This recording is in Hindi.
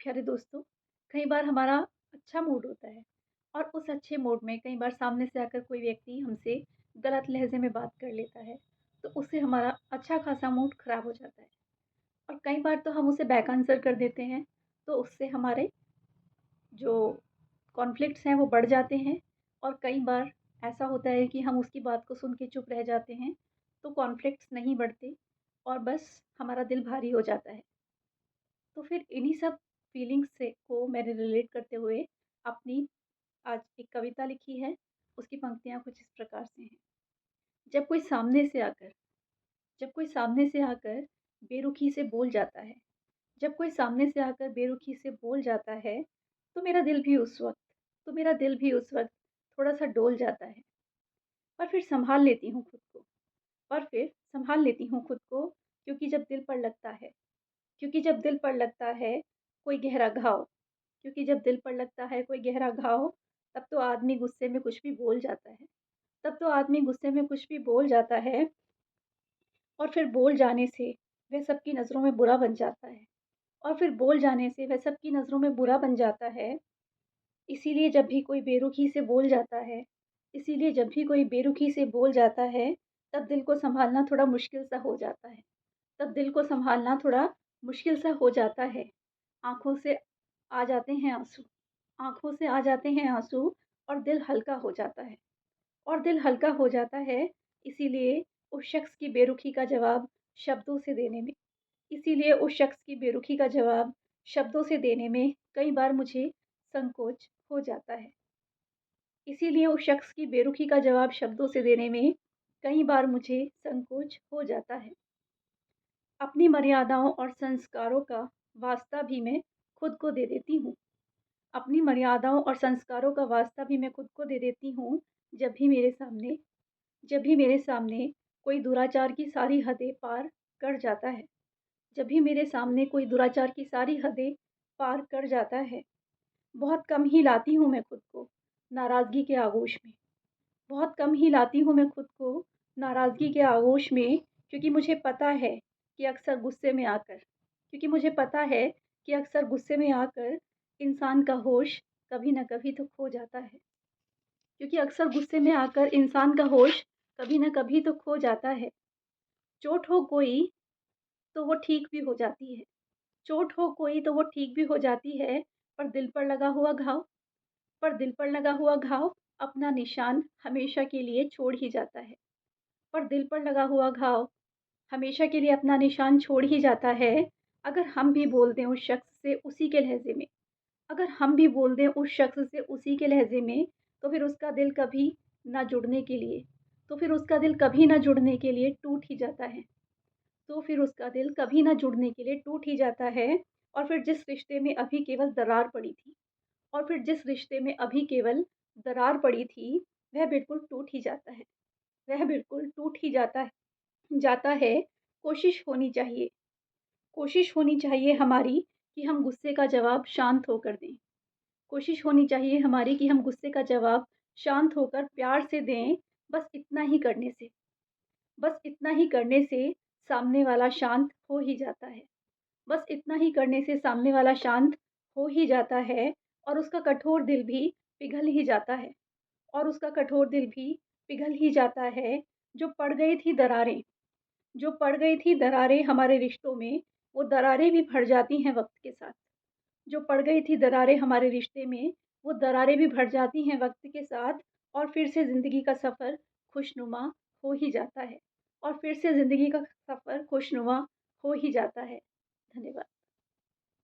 प्यारे दोस्तों, कई बार हमारा अच्छा मूड होता है और उस अच्छे मूड में कई बार सामने से आकर कोई व्यक्ति हमसे गलत लहज़े में बात कर लेता है, तो उससे हमारा अच्छा खासा मूड ख़राब हो जाता है। और कई बार तो हम उसे बैक आंसर कर देते हैं, तो उससे हमारे जो कॉन्फ्लिक्ट्स हैं वो बढ़ जाते हैं। और कई बार ऐसा होता है कि हम उसकी बात को सुन के चुप रह जाते हैं, तो कॉन्फ्लिक्ट्स नहीं बढ़ते और बस हमारा दिल भारी हो जाता है। तो फिर इन्हीं सब फीलिंग्स से को मैंने रिलेट करते हुए अपनी आज एक कविता लिखी है। उसकी पंक्तियाँ कुछ इस प्रकार से हैं। जब कोई सामने से आकर जब कोई सामने से आकर बेरुखी से बोल जाता है, जब कोई सामने से आकर बेरुखी से बोल जाता है, तो मेरा दिल भी उस वक़्त थोड़ा-सा डोल जाता है। पर फिर सँभाल लेती हूँ खुद को पर फिर सँभाल लेती हूँ खुद को क्योंकि जब दिल पर लगता है क्योंकि जब दिल पर लगता है कोई गहरा घाव क्योंकि जब दिल पर लगता है कोई गहरा घाव, तब तो आदमी गुस्से में कुछ भी बोल जाता है। तब तो आदमी गुस्से में कुछ भी बोल जाता है और फिर बोल जाने से वह सबकी नज़रों में बुरा बन जाता है और फिर बोल जाने से वह सबकी नज़रों में बुरा बन जाता है। इसीलिए जब भी कोई बेरुखी से बोल जाता है इसीलिए जब भी कोई बेरुखी से बोल जाता है, तब दिल को सँभालना थोड़ा मुश्किल सा हो जाता है। तब दिल को सँभालना थोड़ा मुश्किल सा हो जाता है। आँखों से आ जाते हैं आँसू आँखों से आ जाते हैं आँसू और दिल हल्का हो जाता है और दिल हल्का हो जाता है, इसीलिए उस शख्स की बेरुखी का जवाब शब्दों से देने में इसीलिए उस शख्स की बेरुखी का जवाब शब्दों से देने में कई बार मुझे संकोच हो जाता है। इसीलिए उस शख्स की बेरुखी का जवाब शब्दों से देने में कई बार मुझे संकोच हो जाता है। अपनी मर्यादाओं और संस्कारों का वास्ता भी मैं खुद को दे देती हूँ। अपनी मर्यादाओं और संस्कारों का वास्ता भी मैं खुद को दे देती हूँ, जब भी मेरे सामने कोई दुराचार की सारी हदें पार कर जाता है। जब भी मेरे सामने कोई दुराचार की सारी हदें पार कर जाता है। बहुत कम ही लाती हूँ मैं खुद को नाराज़गी के आगोश में। बहुत कम ही लाती हूँ मैं खुद को नाराज़गी के आगोश में क्योंकि मुझे पता है कि अक्सर गुस्से में आकर क्योंकि मुझे पता है कि अक्सर गुस्से में आकर इंसान का होश कभी न कभी तो खो जाता है। क्योंकि अक्सर गुस्से में आकर इंसान का होश कभी न कभी तो खो जाता है। चोट हो कोई तो वो ठीक भी हो जाती है चोट हो कोई तो वो ठीक भी हो जाती है, पर दिल पर लगा हुआ घाव पर दिल पर लगा हुआ घाव अपना निशान हमेशा के लिए छोड़ ही जाता है। पर दिल पर लगा हुआ घाव हमेशा के लिए अपना निशान छोड़ ही जाता है। अगर हम भी बोल दें उस शख्स से उसी के लहज़े में अगर हम भी बोल दें उस शख्स से उसी के लहज़े में, तो फिर उसका दिल कभी ना जुड़ने के लिए तो फिर उसका दिल कभी ना जुड़ने के लिए टूट ही जाता है तो फिर उसका दिल कभी ना जुड़ने के लिए टूट ही जाता है। और फिर जिस रिश्ते में अभी केवल दरार पड़ी थी और फिर जिस रिश्ते में अभी केवल दरार पड़ी थी, वह बिल्कुल टूट ही जाता है वह बिल्कुल टूट ही जाता है। कोशिश होनी चाहिए कोशिश होनी चाहिए हमारी कि हम गुस्से का जवाब शांत होकर दें। कोशिश होनी चाहिए हमारी कि हम गुस्से का जवाब शांत होकर प्यार से दें। बस इतना ही करने से बस इतना ही करने से सामने वाला शांत हो ही जाता है। बस इतना ही करने से सामने वाला शांत हो ही जाता है और उसका कठोर दिल भी पिघल ही जाता है और उसका कठोर दिल भी पिघल ही जाता है। जो पड़ गई थी दरारें जो पड़ गई थी दरारें हमारे रिश्तों में, वो दरारें भी भर जाती हैं वक़्त के साथ। जो पड़ गई थी दरारें हमारे रिश्ते में, वो दरारें भी भर जाती हैं वक़्त के साथ और फिर से ज़िंदगी का सफ़र खुशनुमा हो ही जाता है और फिर से ज़िंदगी का सफ़र खुशनुमा हो ही जाता है। धन्यवाद।